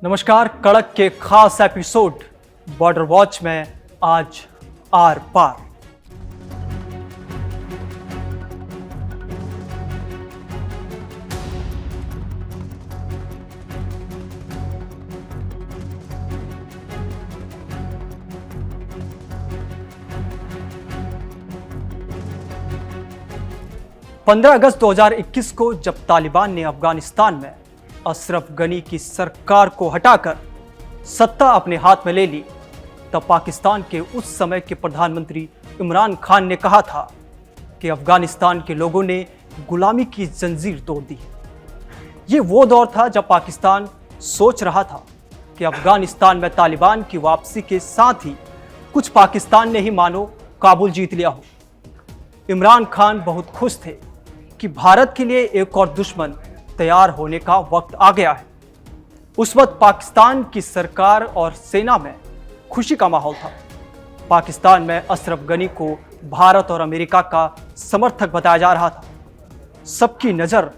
नमस्कार। कड़क के खास एपिसोड बॉर्डर वॉच में आज आर पार। पंद्रह अगस्त 2021 को जब तालिबान ने अफगानिस्तान में अशरफ गनी की सरकार को हटाकर सत्ता अपने हाथ में ले ली, तब पाकिस्तान के उस समय के प्रधानमंत्री इमरान खान ने कहा था कि अफगानिस्तान के लोगों ने गुलामी की जंजीर तोड़ दी है। ये वो दौर था जब पाकिस्तान सोच रहा था कि अफगानिस्तान में तालिबान की वापसी के साथ ही कुछ पाकिस्तान ने ही मानो काबुल जीत लिया हो। इमरान खान बहुत खुश थे कि भारत के लिए एक और दुश्मन तैयार होने का वक्त आ गया है। उस वक्त पाकिस्तान की सरकार और सेना में खुशी का माहौल था। पाकिस्तान में अशरफ गनी को भारत और अमेरिका का समर्थक बताया जा रहा था। सबकी नज़र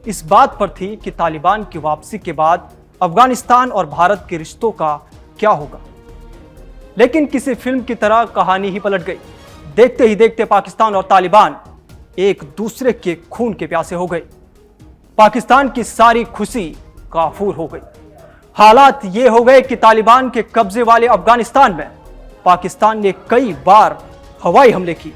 इस बात पर थी कि तालिबान की वापसी के बाद अफगानिस्तान और भारत के रिश्तों का क्या होगा। लेकिन किसी फिल्म की तरह कहानी ही पलट गई। देखते ही देखते पाकिस्तान और तालिबान एक दूसरे के खून के प्यासे हो गए। पाकिस्तान की सारी खुशी काफूर हो गई। हालात ये हो गए कि तालिबान के कब्जे वाले अफगानिस्तान में पाकिस्तान ने कई बार हवाई हमले किए।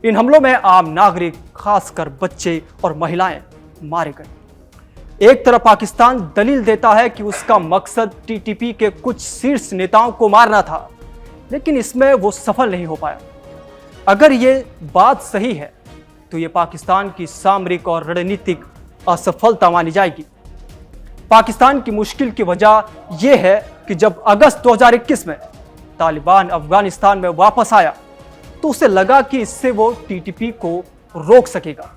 इन हमलों में आम नागरिक, खासकर बच्चे और महिलाएं मारे गए। एक तरफ पाकिस्तान दलील देता है कि उसका मकसद टीटीपी के कुछ शीर्ष नेताओं को मारना था, लेकिन इसमें वो सफल नहीं हो पाया। अगर ये बात सही है तो ये पाकिस्तान की सामरिक और रणनीतिक असफलता मानी जाएगी। पाकिस्तान की मुश्किल की वजह यह है कि जब अगस्त 2021 में तालिबान अफगानिस्तान में वापस आया तो उसे लगा कि इससे वो टीटीपी को रोक सकेगा।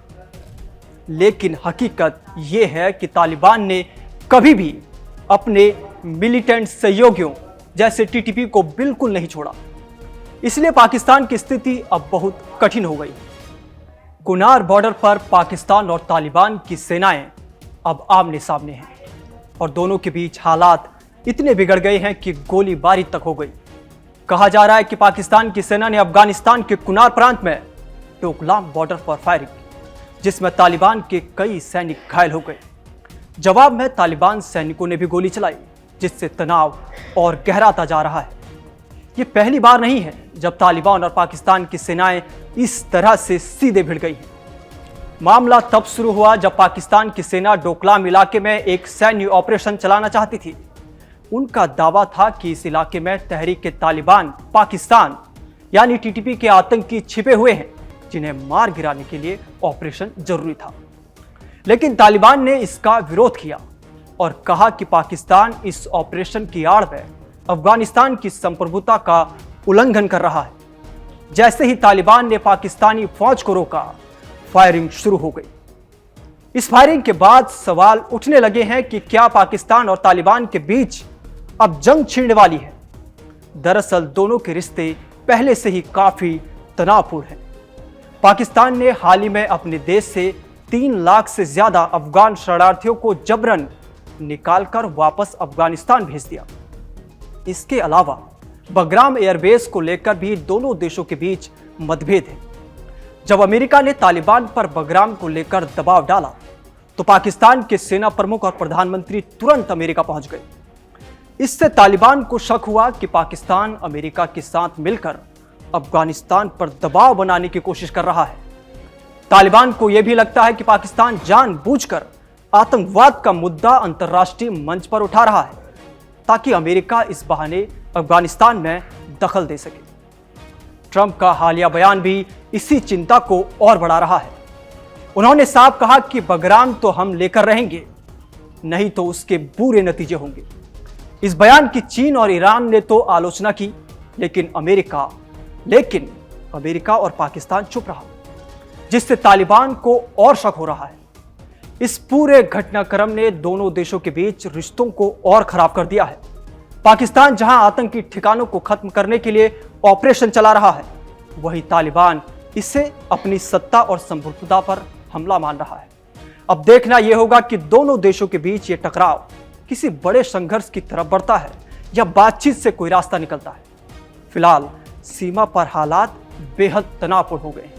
लेकिन हकीकत यह है कि तालिबान ने कभी भी अपने मिलिटेंट सहयोगियों जैसे टीटीपी को बिल्कुल नहीं छोड़ा। इसलिए पाकिस्तान की स्थिति अब बहुत कठिन हो गई। कुनार बॉर्डर पर पाकिस्तान और तालिबान की सेनाएं अब आमने सामने हैं और दोनों के बीच हालात इतने बिगड़ गए हैं कि गोलीबारी तक हो गई। कहा जा रहा है कि पाकिस्तान की सेना ने अफगानिस्तान के कुनार प्रांत में डोकलाम बॉर्डर पर फायरिंग की, जिसमें तालिबान के कई सैनिक घायल हो गए। जवाब में तालिबान सैनिकों ने भी गोली चलाई, जिससे तनाव और गहराता जा रहा है। ये पहली बार नहीं है जब तालिबान और पाकिस्तान की सेनाएं इस तरह से सीधे भिड़ गई हैं। मामला तब शुरू हुआ जब पाकिस्तान की सेना डोकलाम इलाके में एक सैन्य ऑपरेशन चलाना चाहती थी। उनका दावा था कि इस इलाके में तहरीक-ए-तालिबान पाकिस्तान यानी टीटीपी के आतंकी छिपे हुए हैं, जिन्हें मार गिराने के लिए ऑपरेशन जरूरी था। लेकिन तालिबान ने इसका विरोध किया और कहा कि पाकिस्तान इस ऑपरेशन की आड़ में अफगानिस्तान की संप्रभुता का उल्लंघन कर रहा है। जैसे ही तालिबान ने पाकिस्तानी फौज को रोका, फायरिंग शुरू हो गई। इस फायरिंग के बाद सवाल उठने लगे हैं कि क्या पाकिस्तान और तालिबान के बीच अब जंग छिड़ने वाली है। दरअसल दोनों के रिश्ते पहले से ही काफी तनावपूर्ण हैं। पाकिस्तान ने हाल ही में अपने देश से 3 लाख से ज्यादा अफगान शरणार्थियों को जबरन निकालकर वापस अफगानिस्तान भेज दिया। इसके अलावा बगराम एयरबेस को लेकर भी दोनों देशों के बीच मतभेद है। जब अमेरिका ने तालिबान पर बगराम को लेकर दबाव डाला तो पाकिस्तान के सेना प्रमुख और प्रधानमंत्री तुरंत अमेरिका पहुंच गए। इससे तालिबान को शक हुआ कि पाकिस्तान अमेरिका के साथ मिलकर अफगानिस्तान पर दबाव बनाने की कोशिश कर रहा है। तालिबान को यह भी लगता है कि पाकिस्तान जानबूझकर आतंकवाद का मुद्दा अंतर्राष्ट्रीय मंच पर उठा रहा है ताकि अमेरिका इस बहाने अफगानिस्तान में दखल दे सके। ट्रंप का हालिया बयान भी इसी चिंता को और बढ़ा रहा है। उन्होंने साफ कहा कि बगराम तो हम लेकर रहेंगे, नहीं तो उसके बुरे नतीजे होंगे। इस बयान की चीन और ईरान ने तो आलोचना की, लेकिन अमेरिका और पाकिस्तान चुप रहा, जिससे तालिबान को और शक हो रहा है। इस पूरे घटनाक्रम ने दोनों देशों के बीच रिश्तों को और खराब कर दिया है। पाकिस्तान जहां आतंकी ठिकानों को खत्म करने के लिए ऑपरेशन चला रहा है, वहीं तालिबान इसे अपनी सत्ता और संप्रभुता पर हमला मान रहा है। अब देखना यह होगा कि दोनों देशों के बीच ये टकराव किसी बड़े संघर्ष की तरफ बढ़ता है या बातचीत से कोई रास्ता निकलता है। फिलहाल सीमा पर हालात बेहद तनावपूर्ण हो गए हैं।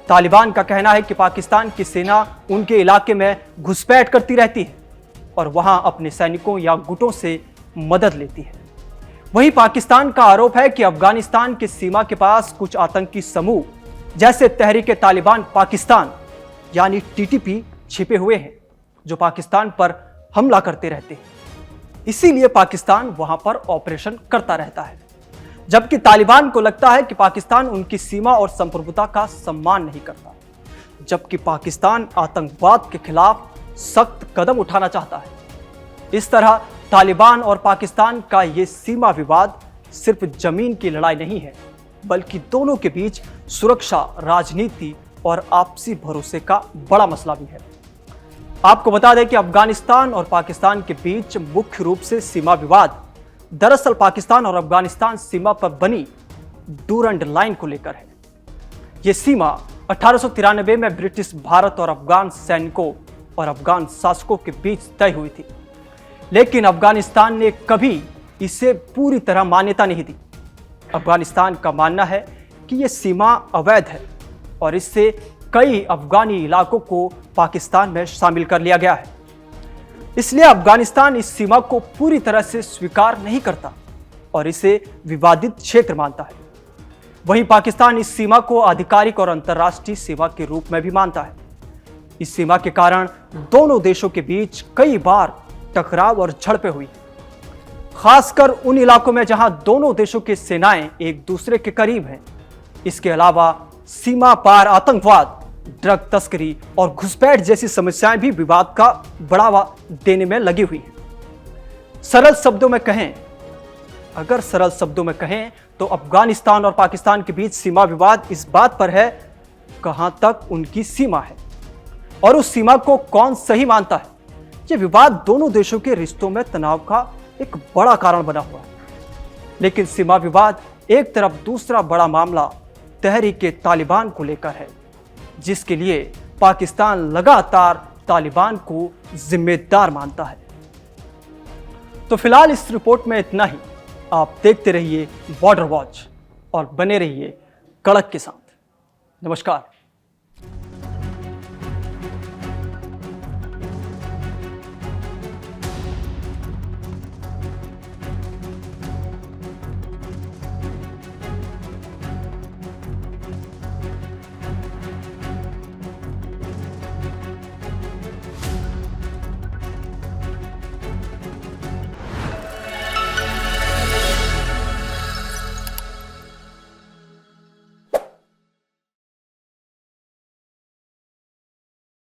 तालिबान का कहना है कि पाकिस्तान की सेना उनके इलाके में घुसपैठ करती रहती है और वहां अपने सैनिकों या गुटों से मदद लेती है। वहीं पाकिस्तान का आरोप है कि अफगानिस्तान की सीमा के पास कुछ आतंकी समूह जैसे तहरीक तालिबान पाकिस्तान यानी टीटीपी छिपे हुए हैं जो पाकिस्तान पर हमला करते रहते हैं। इसीलिए पाकिस्तान वहां पर ऑपरेशन करता रहता है, जबकि तालिबान को लगता है कि पाकिस्तान उनकी सीमा और संप्रभुता का सम्मान नहीं करता, जबकि पाकिस्तान आतंकवाद के खिलाफ सख्त कदम उठाना चाहता है। इस तरह तालिबान और पाकिस्तान का ये सीमा विवाद सिर्फ जमीन की लड़ाई नहीं है, बल्कि दोनों के बीच सुरक्षा, राजनीति और आपसी भरोसे का बड़ा मसला भी है। आपको बता दें कि अफगानिस्तान और पाकिस्तान के बीच मुख्य रूप से सीमा विवाद दरअसल पाकिस्तान और अफगानिस्तान सीमा पर बनी डूरंड लाइन को लेकर है। यह सीमा 1893 में ब्रिटिश भारत और अफगान सैनिकों और अफगान शासकों के बीच तय हुई थी, लेकिन अफगानिस्तान ने कभी इसे पूरी तरह मान्यता नहीं दी। अफगानिस्तान का मानना है कि यह सीमा अवैध है और इससे कई अफगानी इलाकों को पाकिस्तान में शामिल कर लिया गया है। इसलिए अफगानिस्तान इस सीमा को पूरी तरह से स्वीकार नहीं करता और इसे विवादित क्षेत्र मानता है। वहीं पाकिस्तान इस सीमा को आधिकारिक और अंतर्राष्ट्रीय सीमा के रूप में भी मानता है। इस सीमा के कारण दोनों देशों के बीच कई बार टकराव और झड़पें हुई, खासकर उन इलाकों में जहां दोनों देशों की सेनाएं एक दूसरे के करीब हैं। इसके अलावा सीमा पार आतंकवाद, ड्रग तस्करी और घुसपैठ जैसी समस्याएं भी विवाद का बढ़ावा देने में लगी हुई हैं। अगर सरल शब्दों में कहें तो अफगानिस्तान और पाकिस्तान के बीच सीमा विवाद इस बात पर है कहां तक उनकी सीमा है और उस सीमा को कौन सही मानता है। यह विवाद दोनों देशों के रिश्तों में तनाव का एक बड़ा कारण बना हुआ है। लेकिन सीमा विवाद एक तरफ दूसरा बड़ा मामला तहरीक तालिबान को लेकर है, जिसके लिए पाकिस्तान लगातार तालिबान को जिम्मेदार मानता है। तो फिलहाल इस रिपोर्ट में इतना ही। आप देखते रहिए बॉर्डर वॉच और बने रहिए कड़क के साथ। नमस्कार।